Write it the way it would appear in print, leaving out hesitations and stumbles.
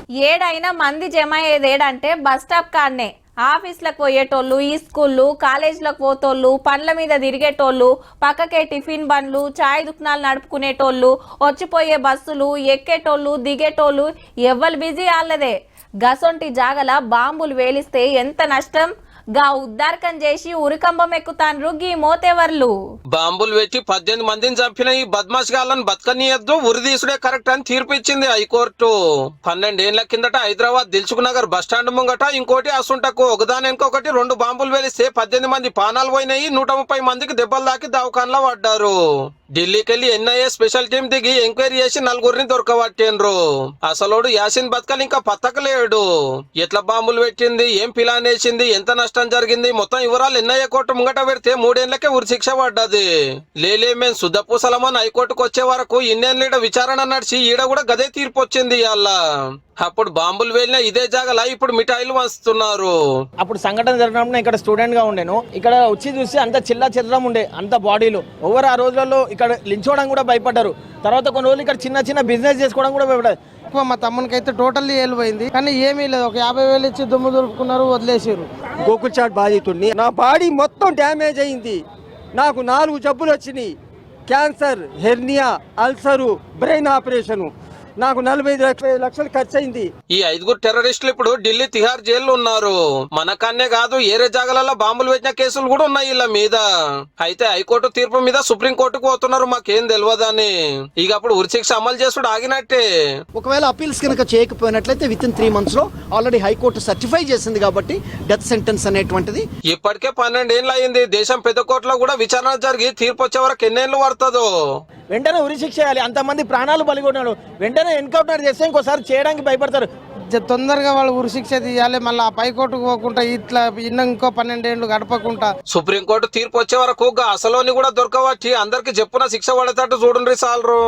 ఏడైనా మంది జమ అయ్యేది ఏడంటే బస్ స్టాప్ కాడనే. ఆఫీస్లకు పోయేటోళ్ళు, ఈ స్కూళ్ళు కాలేజీలకు పోతోళ్ళు, పండ్ల మీద తిరిగేటోళ్ళు, పక్కకే టిఫిన్ బండ్లు, చాయ్ దుకాణాలు నడుపుకునేటోళ్ళు, వచ్చిపోయే బస్సులు ఎక్కేటోళ్ళు దిగేటోళ్ళు ఎవ్వరు బిజీ వాళ్ళదే. గసొంటి జాగల బాంబులు వేలిస్తే ఎంత నష్టం. గా ఉద్దారకం చేసి ఉరికంబం ఎక్కుతాన్రు గీ మోతేవర్లు. బాంబులు పెట్టి 18 మందిని చంపిన ఈ బద్మాష్ గాళ్ళని బతకనీయద్దు, ఉరి తీసుడే కరెక్ట్ అని తీర్పు ఇచ్చింది హైకోర్టు. 12 ఏళ్ల కిందట హైదరాబాద్ దిల్సుఖ్ నగర్ బస్టాండ్ ముంగట ఇంకోటి అసుంటకు ఒకదాని ఇంకొకటి 2 బాంబులు వేలిస్తే 18 మంది పానాలు పోయినాయి. 130 మందికి దెబ్బలు దాకి దవాఖానలో పడ్డారు. ఢిల్లీకి వెళ్లి ఎన్ఐఏ స్పెషల్ టీం దిగి ఎంక్వైరీ చేసి 4గురిని దొరకబట్టిండ్రు. అసలోడు యాసిన్ బత్కల్ ఇంకా పత్తకలేడు. ఎట్లా బాంబులు పెట్టింది, ఏం పిలాన్ వేసింది, ఎంత నష్టం జరిగింది, మొత్తం వివరాలు ఎన్ఐఏ కోర్టు ముంగట పెడితే 3 ఏళ్లకే ఉరి శిక్ష పడ్డది. లేలే మేము శుద్ధపూసలమని హైకోర్టుకు వచ్చే వరకు ఇన్నేళ్ళ విచారణ నడిచి ఈడ కూడా గదే తీర్పు వచ్చింది ఇవాళ. అప్పుడు బాంబులు వేలినా ఇదే జాగలా ఇప్పుడు మిఠాయిలు వస్తున్నారు. అప్పుడు సంఘటన జరిగినప్పుడు ఇక్కడ స్టూడెంట్ గా ఉండేను. ఇక్కడ వచ్చి చూసి అంత చిల్లా చిత్రం ఉండే అంత బాడీలు. ఎవరు ఆ రోజులలో ఇక్కడ లించోవడం కూడా భయపడ్డారు. తర్వాత కొన్ని రోజులు ఇక్కడ చిన్న చిన్న బిజినెస్ చేసుకోవడం కూడా భయపడ్డారు. మా తమ్మునికి అయితే టోటల్లీ వెళ్ళిపోయింది, కానీ ఏమీ లేదు. ఒక 50,000 ఇచ్చి దుమ్ము దులుపుకున్నారు, వదిలేసారు. గోకుల్ చాట్ బాధితుడిని. నా బాడీ మొత్తం డ్యామేజ్ అయింది. నాకు 4 జబ్బులు వచ్చినాయి. Cancer, hernia, ulcer, brain operation. నాకు 45 లక్షలు ఖర్చు అయింది. ఈ 5 టెర్రరిస్టులు ఇప్పుడు ఢిల్లీ తిహార్ జైల్లో ఉన్నారు. మనకన్నే కాదు ఏరే జాగాలలో బాంబులు పెట్టిన కేసులు కూడా ఉన్నాయి వీళ్ళ మీద. అయితే హైకోర్టు తీర్పు మీద సుప్రీంకోర్టుకు పోతున్నారు, మాకేం తెలియదని. ఇక అప్పుడు ఉరిశిక్ష అమలు చేసుడు ఆగినట్టే. ఒకవేళ అపీల్స్ కనుక చేయకపోయినట్లయితే విత్ ఇన్ 3 months లో ఆల్రెడీ హైకోర్టు సర్టిఫై చేసింది కాబట్టి డెత్ సెంటెన్స్ అనేటువంటిది. ఇప్పటికే 12 ఏళ్ళు అయింది. దేశం పెద్ద కోర్టులో కూడా విచారణ జరిగి తీర్పు వచ్చే వరకు ఎన్నేళ్ళు పడుతుందో. వెంటనే ఉరి శిక్ష చేయాలి. అంతమంది ప్రాణాలు బలిగొన్నాడు. వెంటనే ఎన్కౌంటర్ చేస్తే ఇంకోసారి చేయడానికి భయపడతారు. తొందరగా వాళ్ళు ఉరిశిక్ష తీయాలి. మళ్ళీ ఆ పైకోర్టుకు పోకుండా ఇట్లా ఇంకో 12 ఏళ్ళు గడపకుండా సుప్రీంకోర్టు తీర్పు వచ్చే వరకు అసలోని కూడా దొరకవచ్చి అందరికి చెప్పున శిక్ష పడేటట్టు చూడండి సాలరు.